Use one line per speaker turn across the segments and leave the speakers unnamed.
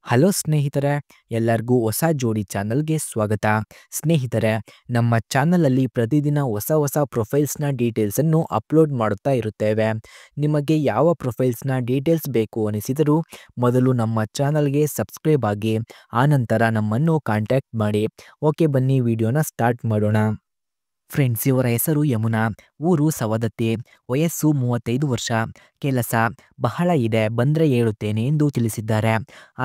Hello ಸ್ನೇಹಿತರೆ, ಎಲ್ಲರಿಗೂ ಹೊಸ ಜೋಡಿ ಚಾನಲ್ಗೆ ಸ್ವಾಗತ. ಸ್ನೇಹಿತರೆ, ನಮ್ಮ ಚಾನಲಲ್ಲಿ ಪ್ರತಿದಿನ ಹೊಸ ಪ್ರೊಫೈಲ್ಸ್ನ ಡೀಟೇಲ್ಸನ್ನು ಅಪ್ಲೋಡ್ ಮಾಡುತ್ತಾ ಇರುತ್ತೇವೆ. ನಿಮಗೆ ಯಾವ ಪ್ರೊಫೈಲ್ಸ್ನ ಡೀಟೇಲ್ಸ್ ಬೇಕು ಅನಿಸಿದರೂ ಮೊದಲು ನಮ್ಮ ಚಾನಲ್ಗೆ ಸಬ್ಸ್ಕ್ರೈಬ್ ಆಗಿ, ಆನಂತರ ನಮ್ಮನ್ನು ಕಾಂಟ್ಯಾಕ್ಟ್ ಮಾಡಿ. ಓಕೆ, ಬನ್ನಿ ವಿಡಿಯೋನ ಸ್ಟಾರ್ಟ್ ಮಾಡೋಣ. ಫ್ರೆಂಡ್ಸ್, ಇವರ ಹೆಸರು ಯಮುನಾ, ಊರು ಸವದತ್ತಿ, ವಯಸ್ಸು 35 ವರ್ಷ, ಕೆಲಸ ಬಹಳ ಇದೆ, ಬಂದರೆ ಹೇಳುತ್ತೇನೆ ಎಂದು ತಿಳಿಸಿದ್ದಾರೆ.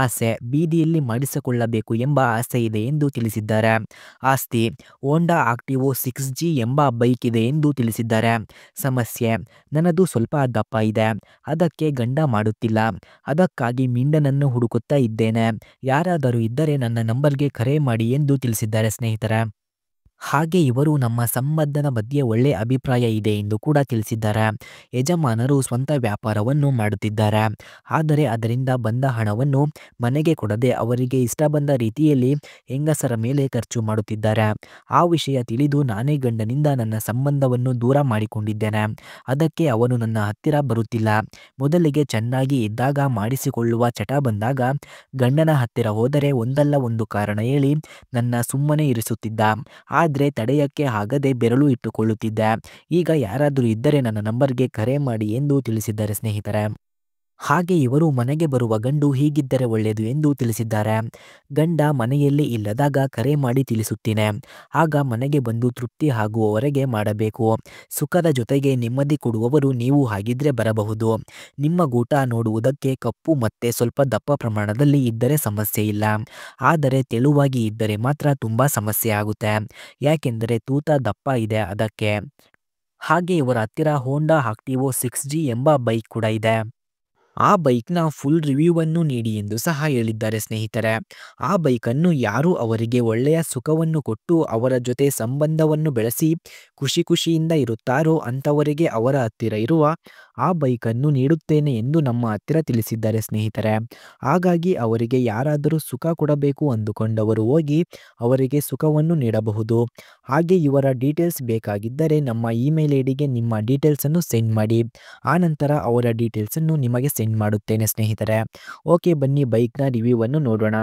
ಆಸೆ ಬೀದಿಯಲ್ಲಿ ಮಾಡಿಸಿಕೊಳ್ಳಬೇಕು ಎಂಬ ಆಸೆ ಇದೆ ಎಂದು ತಿಳಿಸಿದ್ದಾರೆ. ಆಸ್ತಿ ಹೋಂಡಾ ಆಕ್ಟಿವೋ 6G ಎಂಬ ಬೈಕ್ ಇದೆ ಎಂದು ತಿಳಿಸಿದ್ದಾರೆ. ಸಮಸ್ಯೆ ನನ್ನದು ಸ್ವಲ್ಪ ದಪ್ಪ ಇದೆ, ಅದಕ್ಕೆ ಗಂಡ ಮಾಡುತ್ತಿಲ್ಲ, ಅದಕ್ಕಾಗಿ ಮಿಂಡನನ್ನು ಹುಡುಕುತ್ತಾ ಇದ್ದೇನೆ. ಯಾರಾದರೂ ಇದ್ದರೆ ನನ್ನ ನಂಬರ್ಗೆ ಕರೆ ಮಾಡಿ ಎಂದು ತಿಳಿಸಿದ್ದಾರೆ ಸ್ನೇಹಿತರೆ. ಹಾಗೆ ಇವರು ನಮ್ಮ ಸಂಬಂಧದ ಮಧ್ಯೆ ಒಳ್ಳೆ ಅಭಿಪ್ರಾಯ ಇದೆ ಎಂದು ಕೂಡ ತಿಳಿಸಿದ್ದಾರೆ. ಯಜಮಾನರು ಸ್ವಂತ ವ್ಯಾಪಾರವನ್ನು ಮಾಡುತ್ತಿದ್ದಾರೆ, ಆದರೆ ಅದರಿಂದ ಬಂದ ಹಣವನ್ನು ಮನೆಗೆ ಕೊಡದೆ ಅವರಿಗೆ ಇಷ್ಟ ಬಂದ ರೀತಿಯಲ್ಲಿ ಹೆಂಗಸರ ಮೇಲೆ ಖರ್ಚು ಮಾಡುತ್ತಿದ್ದಾರೆ. ಆ ವಿಷಯ ತಿಳಿದು ನಾನೇ ಗಂಡನಿಂದ ನನ್ನ ಸಂಬಂಧವನ್ನು ದೂರ ಮಾಡಿಕೊಂಡಿದ್ದೇನೆ. ಅದಕ್ಕೆ ಅವನು ನನ್ನ ಹತ್ತಿರ ಬರುತ್ತಿಲ್ಲ. ಮೊದಲಿಗೆ ಚೆನ್ನಾಗಿ ಇದ್ದಾಗ ಮಾಡಿಸಿಕೊಳ್ಳುವ ಚಟ ಬಂದಾಗ ಗಂಡನ ಹತ್ತಿರ ಹೋದರೆ ಒಂದಲ್ಲ ಒಂದು ಕಾರಣ ಹೇಳಿ ನನ್ನ ಸುಮ್ಮನೆ ಇರಿಸುತ್ತಿದ್ದ. ಆದರೆ ತಡೆಯಕ್ಕೆ ಆಗದೆ ಬೆರಳು ಇಟ್ಟುಕೊಳ್ಳುತ್ತಿದ್ದೆ. ಈಗ ಯಾರಾದರೂ ಇದ್ದರೆ ನನ್ನ ನಂಬರ್ಗೆ ಕರೆ ಮಾಡಿ ಎಂದು ತಿಳಿಸಿದ್ದಾರೆ ಸ್ನೇಹಿತರೆ. ಹಾಗೆ ಇವರು ಮನೆಗೆ ಬರುವ ಗಂಡು ಹೀಗಿದ್ದರೆ ಒಳ್ಳೆಯದು ಎಂದು ತಿಳಿಸಿದ್ದಾರೆ. ಗಂಡ ಮನೆಯಲ್ಲಿ ಇಲ್ಲದಾಗ ಕರೆ ಮಾಡಿ ತಿಳಿಸುತ್ತೇನೆ, ಆಗ ಮನೆಗೆ ಬಂದು ತೃಪ್ತಿ ಆಗುವವರೆಗೆ ಮಾಡಬೇಕು. ಸುಖದ ಜೊತೆಗೆ ನೆಮ್ಮದಿ ಕೊಡುವವರು ನೀವು ಹಾಗಿದ್ರೆ ಬರಬಹುದು. ನಿಮ್ಮ ಗೂಟ ನೋಡುವುದಕ್ಕೆ ಕಪ್ಪು ಮತ್ತೆ ಸ್ವಲ್ಪ ದಪ್ಪ ಪ್ರಮಾಣದಲ್ಲಿ ಇದ್ದರೆ ಸಮಸ್ಯೆ ಇಲ್ಲ, ಆದರೆ ತೆಳುವಾಗಿ ಇದ್ದರೆ ಮಾತ್ರ ತುಂಬ ಸಮಸ್ಯೆ ಆಗುತ್ತೆ. ಯಾಕೆಂದರೆ ತೂತ ದಪ್ಪ ಇದೆ ಅದಕ್ಕೆ. ಹಾಗೆ ಇವರ ಹತ್ತಿರ ಹೋಂಡಾ ಆಕ್ಟಿವೋ 6G ಎಂಬ ಬೈಕ್ ಕೂಡ ಇದೆ. ಆ ಬೈಕ್ನ ಫುಲ್ ರಿವ್ಯೂವನ್ನು ನೀಡಿ ಎಂದು ಸಹ ಹೇಳಿದ್ದಾರೆ ಸ್ನೇಹಿತರೆ. ಆ ಬೈಕನ್ನು ಯಾರು ಅವರಿಗೆ ಒಳ್ಳೆಯ ಸುಖವನ್ನು ಕೊಟ್ಟು ಅವರ ಜೊತೆ ಸಂಬಂಧವನ್ನು ಬೆಳೆಸಿ ಖುಷಿಯಿಂದ ಇರುತ್ತಾರೋ ಅಂಥವರಿಗೆ ಅವರ ಹತ್ತಿರ ಇರುವ ಆ ಬೈಕನ್ನು ನೀಡುತ್ತೇನೆ ಎಂದು ನಮ್ಮ ಹತ್ತಿರ ತಿಳಿಸಿದ್ದಾರೆ ಸ್ನೇಹಿತರೆ. ಹಾಗಾಗಿ ಅವರಿಗೆ ಯಾರಾದರೂ ಸುಖ ಕೊಡಬೇಕು ಅಂದುಕೊಂಡವರು ಹೋಗಿ ಅವರಿಗೆ ಸುಖವನ್ನು ನೀಡಬಹುದು. ಹಾಗೆ ಇವರ ಡೀಟೇಲ್ಸ್ ಬೇಕಾಗಿದ್ದರೆ ನಮ್ಮ ಇಮೇಲ್ ಐಡಿಗೆ ನಿಮ್ಮ ಡೀಟೇಲ್ಸನ್ನು ಸೆಂಡ್ ಮಾಡಿ, ಆನಂತರ ಅವರ ಡೀಟೇಲ್ಸನ್ನು ನಿಮಗೆ ಸೆಂಡ್ ಮಾಡುತ್ತೇನೆ ಸ್ನೇಹಿತರೆ. ಓಕೆ, ಬನ್ನಿ ಬೈಕ್ನ ರಿವ್ಯೂವನ್ನು ನೋಡೋಣ.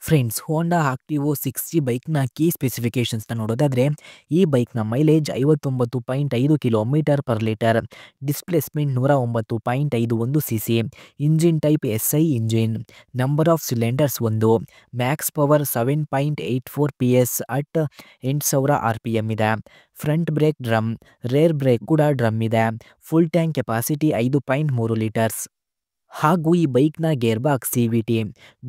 ಫ್ರೆಂಡ್ಸ್, ಹೋಂಡಾ ಆಕ್ಟಿವೋ 6G ಬೈಕ್ನ ಕೀ ಸ್ಪೆಸಿಫಿಕೇಷನ್ಸ್ನ ನೋಡೋದಾದರೆ ಈ ಬೈಕ್ನ ಮೈಲೇಜ್ 59.5 km/ಲೀಟರ್, displacement 109.51 cc, engine type SI engine, number of cylinders 1, max power 7.84 PS at 8000 RPM ಇದೆ. Front brake drum, rear brake ಕೂಡ ಡ್ರಮ್ ಇದೆ. Full tank capacity 5.3 litres. ಹಾಗೂ ಈ ಬೈಕ್ನ gear box CVT,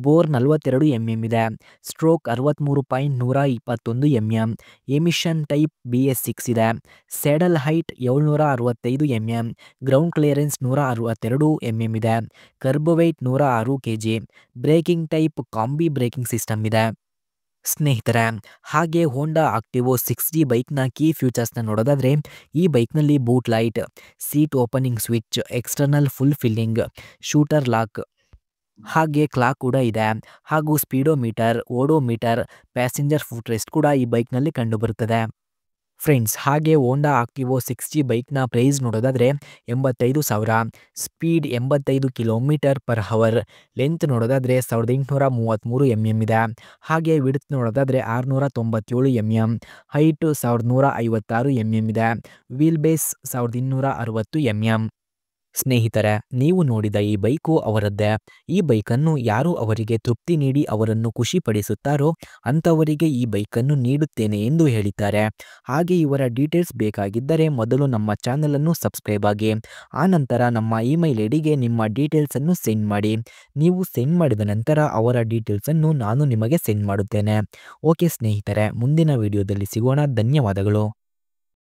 bore 42 mm ಇದೆ. Stroke 63.121 mm, emission type BS6 ಇದೆ. Saddle height 765 mm, ground clearance 162 mm ಇದೆ. Kerb weight 106 kg, breaking type ಕಾಂಬಿ breaking system ಇದೆ ಸ್ನೇಹಿತರೆ. ಹಾಗೆ ಹೋಂಡಾ ಆಕ್ಟಿವೋ 6G ಬೈಕ್ನ ಕೀ ಫ್ಯೂಚರ್ಸ್ನ ನೋಡೋದಾದರೆ ಈ ಬೈಕ್ನಲ್ಲಿ boot light, seat opening switch, external full filling, shooter lock, ಹಾಗೆ ಕ್ಲಾಕ್ ಕೂಡ ಇದೆ. ಹಾಗೂ speedometer, odometer, passenger foot rest ಕೂಡ ಈ ಬೈಕ್ನಲ್ಲಿ ಕಂಡುಬರುತ್ತದೆ. ಫ್ರೆಂಡ್ಸ್, ಹಾಗೆ ಹೋಂಡಾ ಆಕ್ಟಿವೋ 6G ಬೈಕ್ನ ಪ್ರೈಸ್ ನೋಡೋದಾದರೆ 85,000, ಸ್ಪೀಡ್ 85 km/h, ಲೆಂತ್ ನೋಡೋದಾದರೆ 1833 mm ಇದೆ. ಹಾಗೆ ವಿಡ್ತ್ ನೋಡೋದಾದರೆ 697 mm, ಹೈಟ್ 1156 mm ಇದೆ. Wheel base 1260 mm. ಸ್ನೇಹಿತರೆ, ನೀವು ನೋಡಿದ ಈ ಬೈಕು ಅವರದ್ದೇ. ಈ ಬೈಕನ್ನು ಯಾರು ಅವರಿಗೆ ತೃಪ್ತಿ ನೀಡಿ ಅವರನ್ನು ಖುಷಿಪಡಿಸುತ್ತಾರೋ ಅಂಥವರಿಗೆ ಈ ಬೈಕನ್ನು ನೀಡುತ್ತೇನೆ ಎಂದು ಹೇಳಿದ್ದಾರೆ. ಹಾಗೆ ಇವರ ಡೀಟೇಲ್ಸ್ ಬೇಕಾಗಿದ್ದರೆ ಮೊದಲು ನಮ್ಮ ಚಾನಲನ್ನು ಸಬ್ಸ್ಕ್ರೈಬ್ ಆಗಿ, ಆನಂತರ ನಮ್ಮ ಇಮೇಲ್ ಐಡಿಗೆ ನಿಮ್ಮ ಡೀಟೇಲ್ಸನ್ನು ಸೆಂಡ್ ಮಾಡಿ. ನೀವು ಸೆಂಡ್ ಮಾಡಿದ ನಂತರ ಅವರ ಡೀಟೇಲ್ಸನ್ನು ನಾನು ನಿಮಗೆ ಸೆಂಡ್ ಮಾಡುತ್ತೇನೆ. ಓಕೆ ಸ್ನೇಹಿತರೆ, ಮುಂದಿನ ವಿಡಿಯೋದಲ್ಲಿ ಸಿಗೋಣ. ಧನ್ಯವಾದಗಳು.